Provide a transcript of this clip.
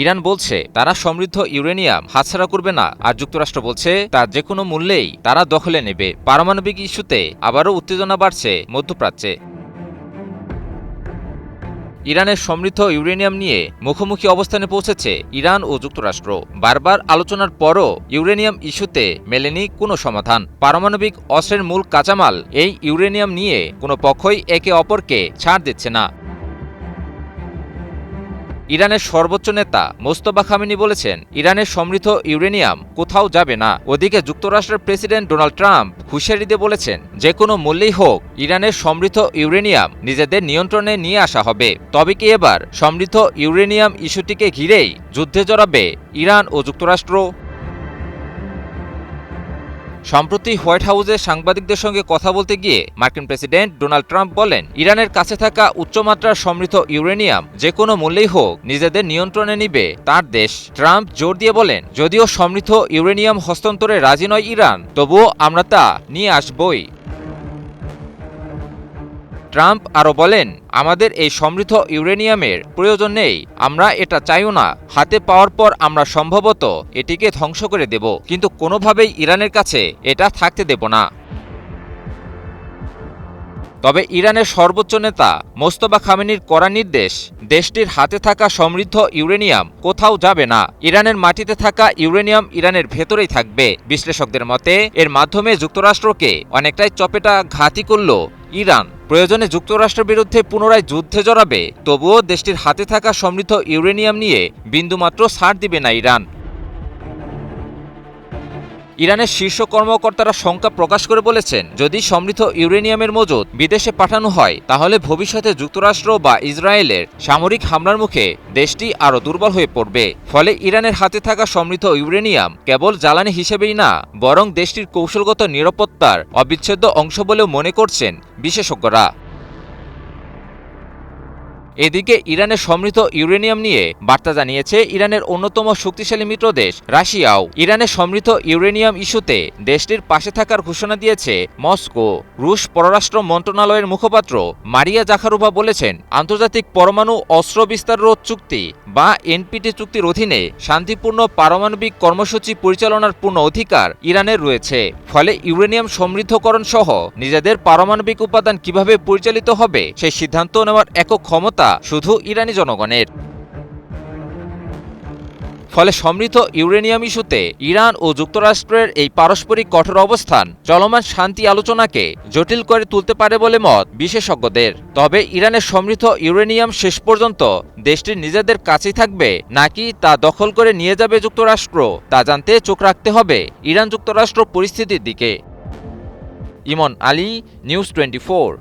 Iran বলছে তারা সমৃদ্ধ ইউরেনিয়াম হাতছাড়া করবে না, আর যুক্তরাষ্ট্র বলছে তা যেকোনো মূল্যেই তারা দখলে নেবে। পারমাণবিক ইস্যুতে আবারও উত্তেজনা বাড়ছে মধ্যপ্রাচ্যে। ইরানের সমৃদ্ধ ইউরেনিয়াম নিয়ে মুখোমুখি অবস্থানে পৌঁছেছে ইরান ও যুক্তরাষ্ট্র। বারবার আলোচনার পরও ইউরেনিয়াম ইস্যুতে মেলেনি কোনো সমাধান। পারমাণবিক অস্ত্রের মূল কাঁচামাল এই ইউরেনিয়াম নিয়ে কোনো পক্ষই একে অপরকে ছাড় দিচ্ছে না। ইরানের সর্বোচ্চ নেতা মোস্তফা খামেনি বলেছেন, ইরানের সমৃদ্ধ ইউরেনিয়াম কোথাও যাবে না। ওদিকে যুক্তরাষ্ট্রের প্রেসিডেন্ট ডোনাল্ড ট্রাম্প হুঁশিয়ারি দিয়ে বলেছেন, যে কোনো মূল্যেই হোক ইরানের সমৃদ্ধ ইউরেনিয়াম নিজেদের নিয়ন্ত্রণে নিয়ে আসা হবে। তবে কি এবার সমৃদ্ধ ইউরেনিয়াম ইস্যুটিকে ঘিরেই যুদ্ধে জড়াবে ইরান ও যুক্তরাষ্ট্র? সম্প্রতি হোয়াইট হাউসে সাংবাদিকদের সঙ্গে কথা বলতে গিয়ে মার্কিন প্রেসিডেন্ট ডোনাল্ড ট্রাম্প বলেন, ইরানের কাছে থাকা উচ্চমাত্রার সমৃদ্ধ ইউরেনিয়াম যে কোনো মূল্যেই হোক নিজেদের নিয়ন্ত্রণে নিবে তার দেশ। ট্রাম্প জোর দিয়ে বলেন, যদিও সমৃদ্ধ ইউরেনিয়াম হস্তান্তরে রাজি নয় ইরান, তবুও আমরা তা নিয়ে আসবই। ট্রাম্প আরও বলেন, আমাদের এই সমৃদ্ধ ইউরেনিয়ামের প্রয়োজন নেই, আমরা এটা চাইও না। হাতে পাওয়ার পর আমরা সম্ভবত এটিকে ধ্বংস করে দেব, কিন্তু কোনোভাবেই ইরানের কাছে এটা থাকতে দেব না। তবে ইরানের সর্বোচ্চ নেতা মোস্তফা খামেনির কড়া নির্দেশ, দেশটির হাতে থাকা সমৃদ্ধ ইউরেনিয়াম কোথাও যাবে না। ইরানের মাটিতে থাকা ইউরেনিয়াম ইরানের ভেতরেই থাকবে। বিশ্লেষকদের মতে এর মাধ্যমে যুক্তরাষ্ট্রকে অনেকটাই চপেটাঘাতই করল ইরান। প্রয়োজনে যুক্তরাষ্ট্রের বিরুদ্ধে পুনরায় যুদ্ধে জড়াবে, তবুও দেশটির হাতে থাকা সমৃদ্ধ ইউরেনিয়াম নিয়ে বিন্দুমাত্র ছাড় দিবে না ইরান। ইরানের শীর্ষ কর্মকর্তারা শঙ্কা প্রকাশ করে বলেছেন, যদি সমৃদ্ধ ইউরেনিয়ামের মজুদ বিদেশে পাঠানো হয় তাহলে ভবিষ্যতে যুক্তরাষ্ট্র বা ইসরায়েলের সামরিক হামলার মুখে দেশটি আরও দুর্বল হয়ে পড়বে। ফলে ইরানের হাতে থাকা সমৃদ্ধ ইউরেনিয়াম কেবল জ্বালানি হিসেবেই না, বরং দেশটির কৌশলগত নিরাপত্তার অবিচ্ছেদ্য অংশ বলেও মনে করছেন বিশেষজ্ঞরা। এদিকে ইরানের সমৃদ্ধ ইউরেনিয়াম নিয়ে বার্তা জানিয়েছে ইরানের অন্যতম শক্তিশালী মিত্র দেশ রাশিয়াও। ইরানের সমৃদ্ধ ইউরেনিয়াম ইস্যুতে দেশটির পাশে থাকার ঘোষণা দিয়েছে মস্কো। রুশ পররাষ্ট্র মন্ত্রণালয়ের মুখপাত্র মারিয়া জাখারোভা বলেছেন, আন্তর্জাতিক পরমাণু অস্ত্র বিস্তার রোধ চুক্তি বা এনপিটি চুক্তির অধীনে শান্তিপূর্ণ পারমাণবিক কর্মসূচি পরিচালনার পূর্ণ অধিকার ইরানের রয়েছে। ফলে ইউরেনিয়াম সমৃদ্ধকরণ সহ নিজেদের পারমাণবিক উপাদান কিভাবে পরিচালিত হবে সেই সিদ্ধান্ত নেওয়ার একক ক্ষমতা শুধু ইরানি জনগণের। ফলে সমৃদ্ধ ইউরেনিয়াম ইস্যুতে ইরান ও যুক্তরাষ্ট্রের এই পারস্পরিক কঠোর অবস্থান চলমান শান্তি আলোচনাকে জটিল করে তুলতে পারে বলে মত বিশেষজ্ঞদের। তবে ইরানের সমৃদ্ধ ইউরেনিয়াম শেষ পর্যন্ত দেশটির নিজেদের কাছেই থাকবে নাকি তা দখল করে নিয়ে যাবে যুক্তরাষ্ট্র, তা জানতে চোখ রাখতে হবে ইরান যুক্তরাষ্ট্র পরিস্থিতির দিকে। ইমন আলী, নিউজ 24।